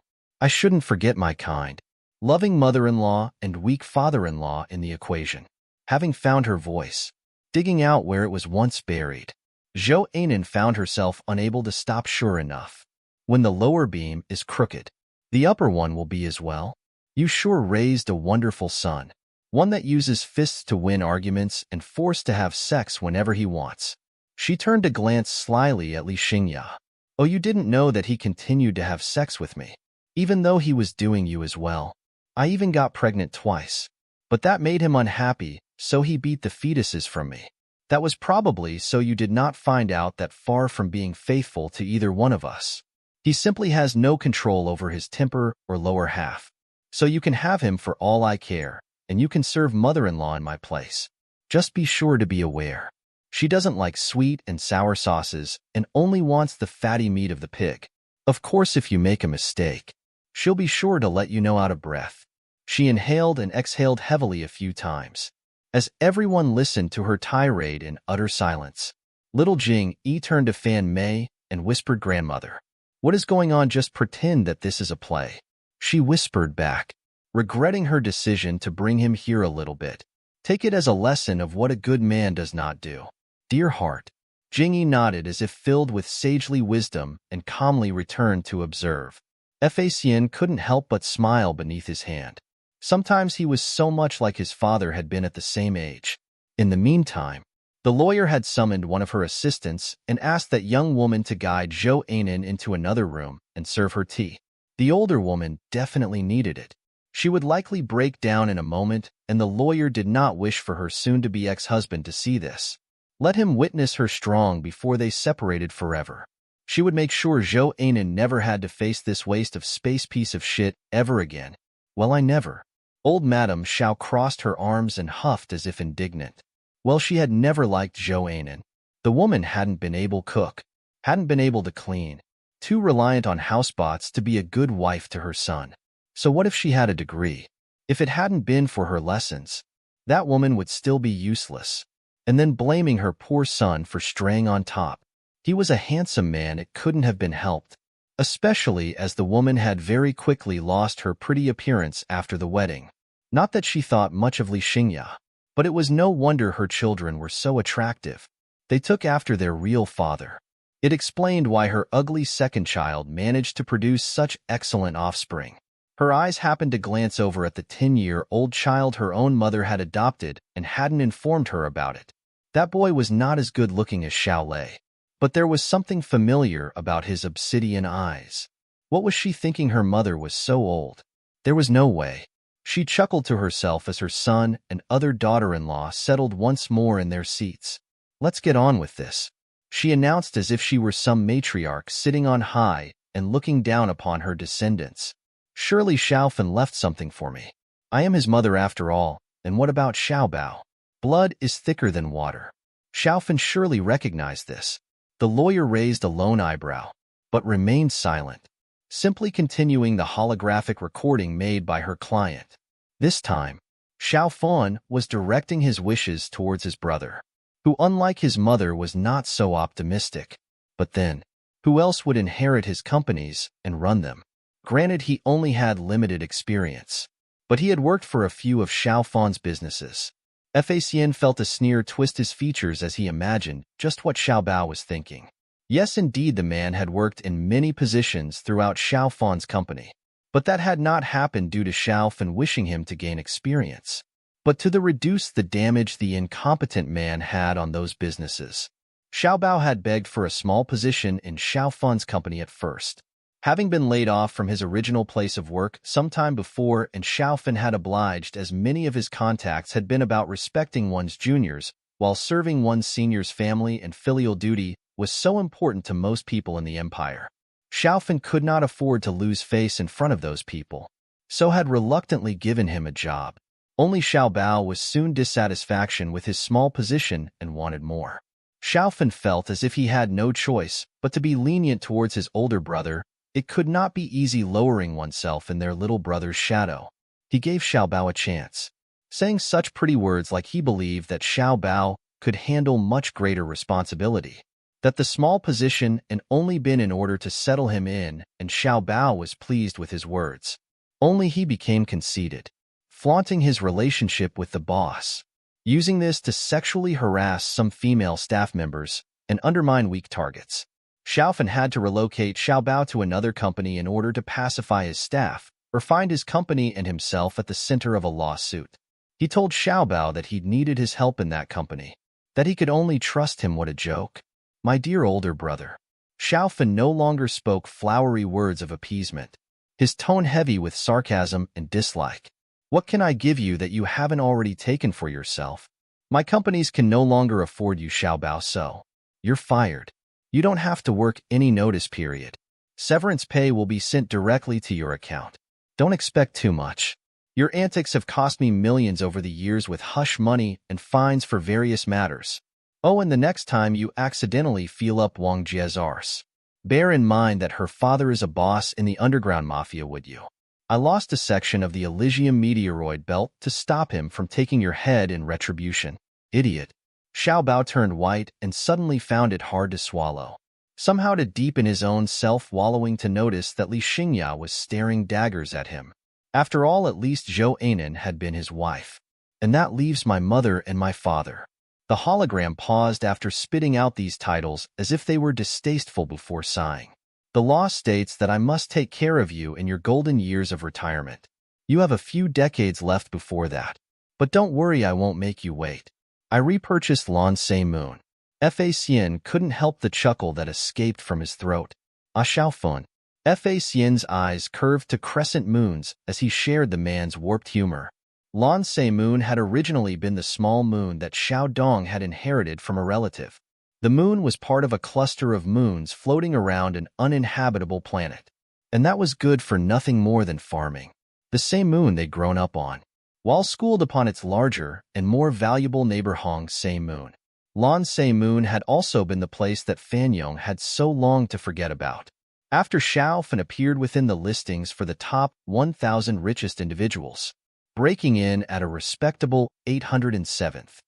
I shouldn't forget my kind, loving mother-in-law and weak father-in-law in the equation. Having found her voice, digging out where it was once buried, Zhou Anan found herself unable to stop. Sure enough, when the lower beam is crooked, the upper one will be as well. You sure raised a wonderful son, one that uses fists to win arguments and forced to have sex whenever he wants. She turned to glance slyly at Li Xingya. Oh, you didn't know that he continued to have sex with me, even though he was doing you as well. I even got pregnant twice, but that made him unhappy, so he beat the fetuses from me. That was probably so you did not find out that far from being faithful to either one of us, he simply has no control over his temper or lower half. So you can have him for all I care, and you can serve mother-in-law in my place. Just be sure to be aware. She doesn't like sweet and sour sauces and only wants the fatty meat of the pig. Of course, if you make a mistake, she'll be sure to let you know out of breath. She inhaled and exhaled heavily a few times, as everyone listened to her tirade in utter silence. Little Jing Yi turned to Fan Mei and whispered, Grandmother, what is going on? Just pretend that this is a play. She whispered back, regretting her decision to bring him here a little bit. Take it as a lesson of what a good man does not do. Dear heart. Jingyi nodded as if filled with sagely wisdom and calmly returned to observe. Xian couldn't help but smile beneath his hand. Sometimes he was so much like his father had been at the same age. In the meantime, the lawyer had summoned one of her assistants and asked that young woman to guide Zhou Anan into another room and serve her tea. The older woman definitely needed it. She would likely break down in a moment, and the lawyer did not wish for her soon-to-be ex-husband to see this. Let him witness her strong before they separated forever. She would make sure Zhou Anan never had to face this waste of space piece of shit ever again. Well, I never. Old Madame Xiao crossed her arms and huffed as if indignant. Well, she had never liked Zhou Anan. The woman hadn't been able to cook, hadn't been able to clean, too reliant on housebots to be a good wife to her son. So what if she had a degree? If it hadn't been for her lessons, that woman would still be useless. And then blaming her poor son for straying on top. He was a handsome man, it couldn't have been helped, especially as the woman had very quickly lost her pretty appearance after the wedding. Not that she thought much of Li Xingya, but it was no wonder her children were so attractive. They took after their real father. It explained why her ugly second child managed to produce such excellent offspring. Her eyes happened to glance over at the 10-year-old child her own mother had adopted and hadn't informed her about it. That boy was not as good-looking as Xiao Lei, but there was something familiar about his obsidian eyes. What was she thinking? Her mother was so old. There was no way. She chuckled to herself as her son and other daughter-in-law settled once more in their seats. Let's get on with this, she announced as if she were some matriarch sitting on high and looking down upon her descendants. Surely Xiaofan left something for me. I am his mother after all, and what about Xiaobao? Blood is thicker than water. Xiaofan surely recognized this. The lawyer raised a lone eyebrow, but remained silent, simply continuing the holographic recording made by her client. This time, Xiaofan was directing his wishes towards his brother, who unlike his mother was not so optimistic. But then, who else would inherit his companies and run them? Granted, he only had limited experience, but he had worked for a few of Xiaofan's businesses. Facian felt a sneer twist his features as he imagined just what Xiaobao was thinking. Yes, indeed, the man had worked in many positions throughout Xiaofan's company, but that had not happened due to Xiaofan wishing him to gain experience, but to reduce the damage the incompetent man had on those businesses. Xiaobao had begged for a small position in Xiaofan's company at first, having been laid off from his original place of work some time before, and Xiaofan had obliged, as many of his contacts had been about respecting one's juniors, while serving one's senior's family and filial duty was so important to most people in the empire. Xiaofan could not afford to lose face in front of those people, so had reluctantly given him a job. Only Xiaobao was soon dissatisfaction with his small position and wanted more. Xiaofan felt as if he had no choice but to be lenient towards his older brother. It could not be easy lowering oneself in their little brother's shadow. He gave Xiaobao a chance, saying such pretty words like he believed that Xiaobao could handle much greater responsibility, that the small position had only been in order to settle him in, and Xiaobao was pleased with his words. Only he became conceited, flaunting his relationship with the boss, using this to sexually harass some female staff members and undermine weak targets. Xiaofan had to relocate Xiaobao to another company in order to pacify his staff, or find his company and himself at the center of a lawsuit. He told Xiaobao that he needed his help in that company, that he could only trust him. What a joke. My dear older brother. Xiaofan no longer spoke flowery words of appeasement, his tone heavy with sarcasm and dislike. What can I give you that you haven't already taken for yourself? My companies can no longer afford you, Xiaobao, so you're fired. You don't have to work any notice period. Severance pay will be sent directly to your account. Don't expect too much. Your antics have cost me millions over the years with hush money and fines for various matters. Oh, and the next time you accidentally feel up Wang Jie's arse, bear in mind that her father is a boss in the underground mafia, would you? I lost a section of the Elysium meteoroid belt to stop him from taking your head in retribution. Idiot. Xiaobao turned white and suddenly found it hard to swallow. Somehow to deepen his own self-wallowing to notice that Li Xingya was staring daggers at him. After all, at least Zhou Anan had been his wife. And that leaves my mother and my father. The hologram paused after spitting out these titles as if they were distasteful before sighing. The law states that I must take care of you in your golden years of retirement. You have a few decades left before that. But don't worry, I won't make you wait. I repurchased Lan Se Moon. Facian couldn't help the chuckle that escaped from his throat. Ah, Xiaofan. Facian's eyes curved to crescent moons as he shared the man's warped humor. Lan Se Moon had originally been the small moon that Xiao Dong had inherited from a relative. The moon was part of a cluster of moons floating around an uninhabitable planet, and that was good for nothing more than farming. The same moon they'd grown up on, while schooled upon its larger and more valuable neighbor Hong Se Moon. Lan Se Moon had also been the place that Fanyong had so longed to forget about. After Xiaofan appeared within the listings for the top 1,000 richest individuals, breaking in at a respectable 807th,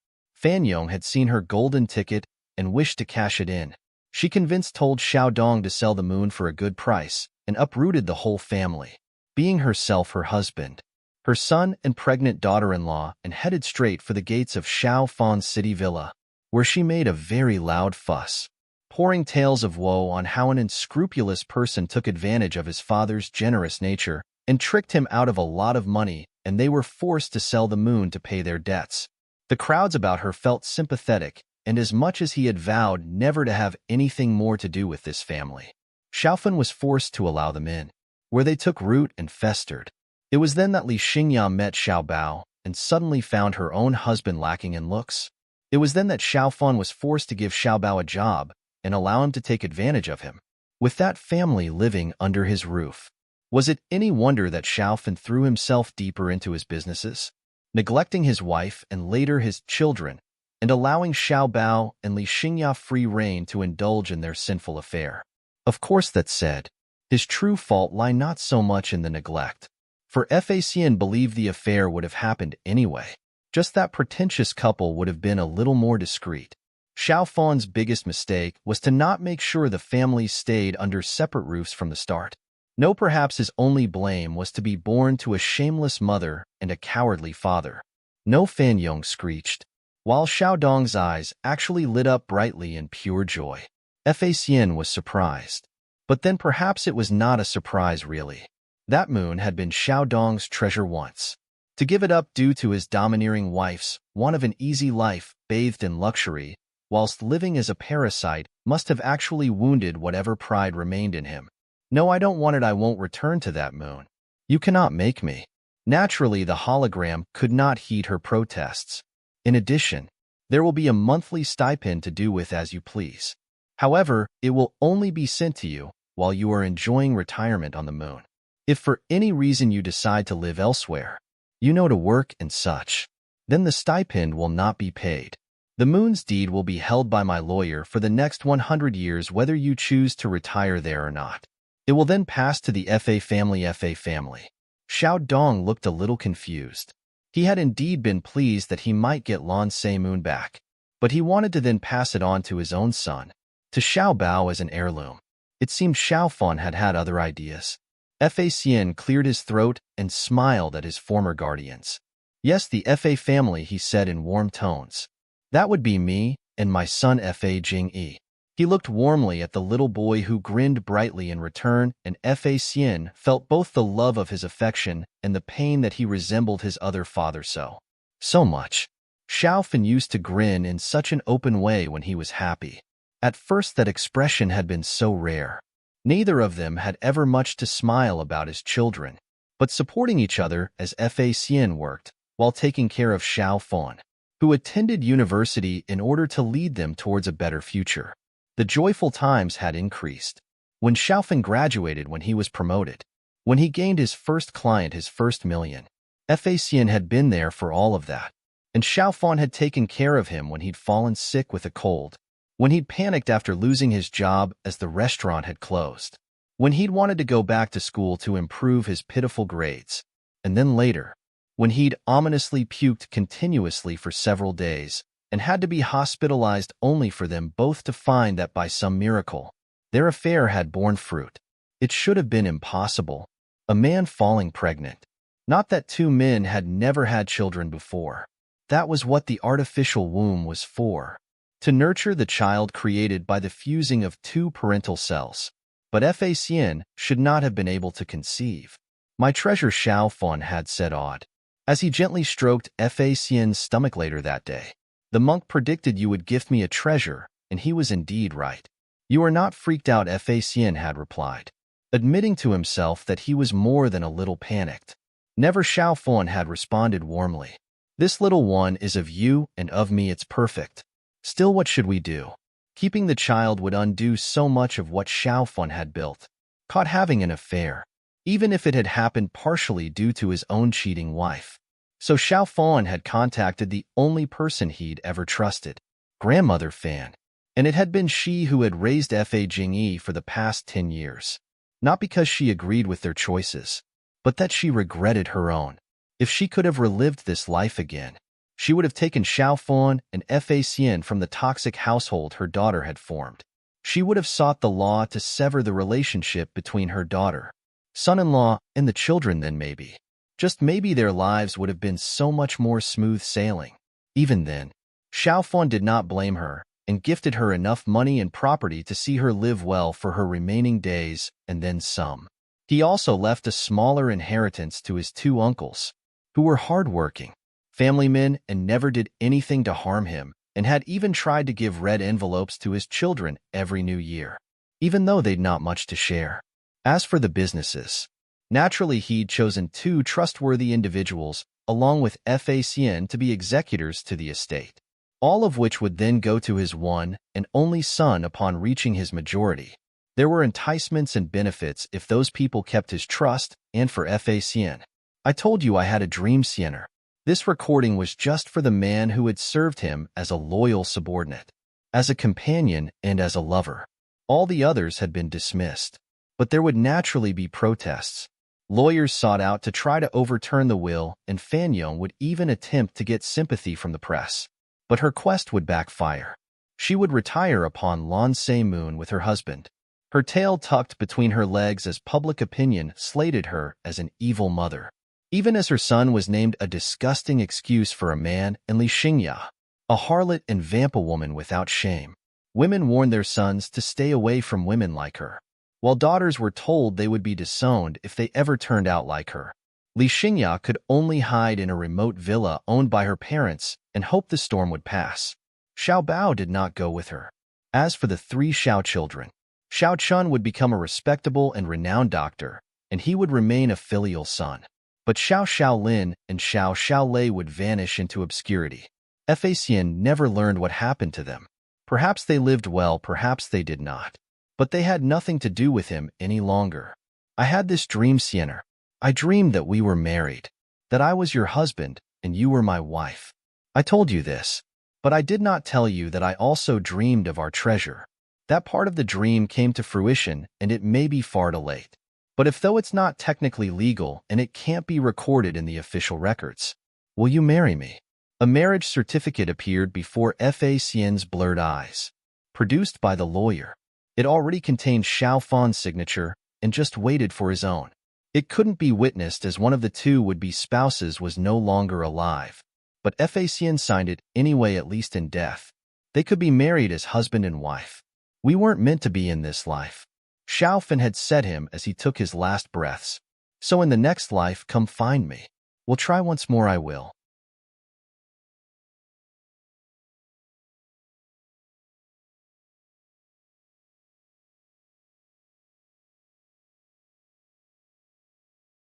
Fanyong had seen her golden ticket and wished to cash it in. She convinced told Xiao Dong to sell the moon for a good price and uprooted the whole family, being herself her husband, her son and pregnant daughter-in-law, and headed straight for the gates of Xiao Fan's city villa, where she made a very loud fuss, pouring tales of woe on how an unscrupulous person took advantage of his father's generous nature and tricked him out of a lot of money, and they were forced to sell the moon to pay their debts. The crowds about her felt sympathetic, and as much as he had vowed never to have anything more to do with this family, Xiaofan was forced to allow them in, where they took root and festered. It was then that Li Xingya met Xiaobao and suddenly found her own husband lacking in looks. It was then that Xiaofan was forced to give Xiaobao a job and allow him to take advantage of him, with that family living under his roof. Was it any wonder that Xiaofan threw himself deeper into his businesses, neglecting his wife and later his children, and allowing Xiao Bao and Li Xingya free rein to indulge in their sinful affair? Of course, that said, his true fault lay not so much in the neglect, for Facian believed the affair would have happened anyway. Just that pretentious couple would have been a little more discreet. Xiaofan's biggest mistake was to not make sure the families stayed under separate roofs from the start. No, perhaps his only blame was to be born to a shameless mother and a cowardly father. No, Fan Yong screeched, while Xiao Dong's eyes actually lit up brightly in pure joy. Facian was surprised. But then perhaps it was not a surprise really. That moon had been Xiao Dong's treasure once. To give it up due to his domineering wife's want of an easy life bathed in luxury, whilst living as a parasite, must have actually wounded whatever pride remained in him. No, I don't want it. I won't return to that moon. You cannot make me. Naturally, the hologram could not heed her protests. In addition, there will be a monthly stipend to do with as you please. However, it will only be sent to you while you are enjoying retirement on the moon. If for any reason you decide to live elsewhere, to work and such, then the stipend will not be paid. The moon's deed will be held by my lawyer for the next 100 years whether you choose to retire there or not. It will then pass to the Fa family. Xiao Dong looked a little confused. He had indeed been pleased that he might get Lan Se Moon back, but he wanted to then pass it on to his own son, to Xiao Bao as an heirloom. It seemed Xiaofan had other ideas. Facian cleared his throat and smiled at his former guardians. Yes, the Fa family, he said in warm tones. That would be me and my son Fa Jingyi. He looked warmly at the little boy who grinned brightly in return, and Facian felt both the love of his affection and the pain that he resembled his other father so much. Xiaofan used to grin in such an open way when he was happy. At first that expression had been so rare. Neither of them had ever much to smile about as children, but supporting each other as Facian worked, while taking care of Xiaofan, who attended university in order to lead them towards a better future. The joyful times had increased. When Xiaofan graduated, when he was promoted, when he gained his first client, his first million, Facian had been there for all of that. And Xiaofan had taken care of him when he'd fallen sick with a cold, when he'd panicked after losing his job as the restaurant had closed, when he'd wanted to go back to school to improve his pitiful grades, and then later, when he'd ominously puked continuously for several days and had to be hospitalized only for them both to find that by some miracle, their affair had borne fruit. It should have been impossible. A man falling pregnant. Not that two men had never had children before. That was what the artificial womb was for. To nurture the child created by the fusing of two parental cells. But Facian should not have been able to conceive. My treasure, Xiaofan had said awed, as he gently stroked Facian's stomach later that day. The monk predicted you would gift me a treasure, and he was indeed right. You are not freaked out, Facian had replied, admitting to himself that he was more than a little panicked. Never, Xiaofan had responded warmly. This little one is of you and of me, it's perfect. Still, what should we do? Keeping the child would undo so much of what Xiaofan had built. Caught having an affair, even if it had happened partially due to his own cheating wife. So Xiaofan had contacted the only person he'd ever trusted, Grandmother Fan. And it had been she who had raised Fa Jingyi for the past 10 years. Not because she agreed with their choices, but that she regretted her own. If she could have relived this life again, she would have taken Xiaofan and Facian from the toxic household her daughter had formed. She would have sought the law to sever the relationship between her daughter, son-in-law, and the children. Then maybe, just maybe, their lives would have been so much more smooth sailing. Even then, Xiaofan did not blame her and gifted her enough money and property to see her live well for her remaining days, and then some. He also left a smaller inheritance to his two uncles, who were hard-working family men and never did anything to harm him, and had even tried to give red envelopes to his children every new year, even though they'd not much to share. As for the businesses, naturally he'd chosen two trustworthy individuals along with Facian to be executors to the estate, all of which would then go to his one and only son upon reaching his majority. There were enticements and benefits if those people kept his trust, and for Facienne. I told you I had a dream, Sienner. This recording was just for the man who had served him as a loyal subordinate, as a companion, and as a lover. All the others had been dismissed. But there would naturally be protests. Lawyers sought out to try to overturn the will, and Fagnon would even attempt to get sympathy from the press. But her quest would backfire. She would retire upon Lansay Moon with her husband, her tail tucked between her legs as public opinion slated her as an evil mother. Even as her son was named a disgusting excuse for a man in Li Xingya, a harlot and vamp-a-woman without shame. Women warned their sons to stay away from women like her, while daughters were told they would be disowned if they ever turned out like her. Li Xingya could only hide in a remote villa owned by her parents and hope the storm would pass. Xiao Bao did not go with her. As for the 3 Xiao children, Xiao Chun would become a respectable and renowned doctor, and he would remain a filial son. But Xiao Xiaolin and Xiao Xiaolei would vanish into obscurity. Facienne never learned what happened to them. Perhaps they lived well, perhaps they did not. But they had nothing to do with him any longer. I had this dream, Sienner. I dreamed that we were married, that I was your husband and you were my wife. I told you this, but I did not tell you that I also dreamed of our treasure. That part of the dream came to fruition, and it may be far too late. But if though it's not technically legal and it can't be recorded in the official records, will you marry me? A marriage certificate appeared before Facienne's blurred eyes, produced by the lawyer. It already contained Xiao Fan's signature and just waited for his own. It couldn't be witnessed as one of the 2 would-be spouses was no longer alive. But Facienne signed it anyway, at least in death. They could be married as husband and wife. We weren't meant to be in this life. Xiao Fan had said him as he took his last breaths. So in the next life, come find me. We'll try once more, I will.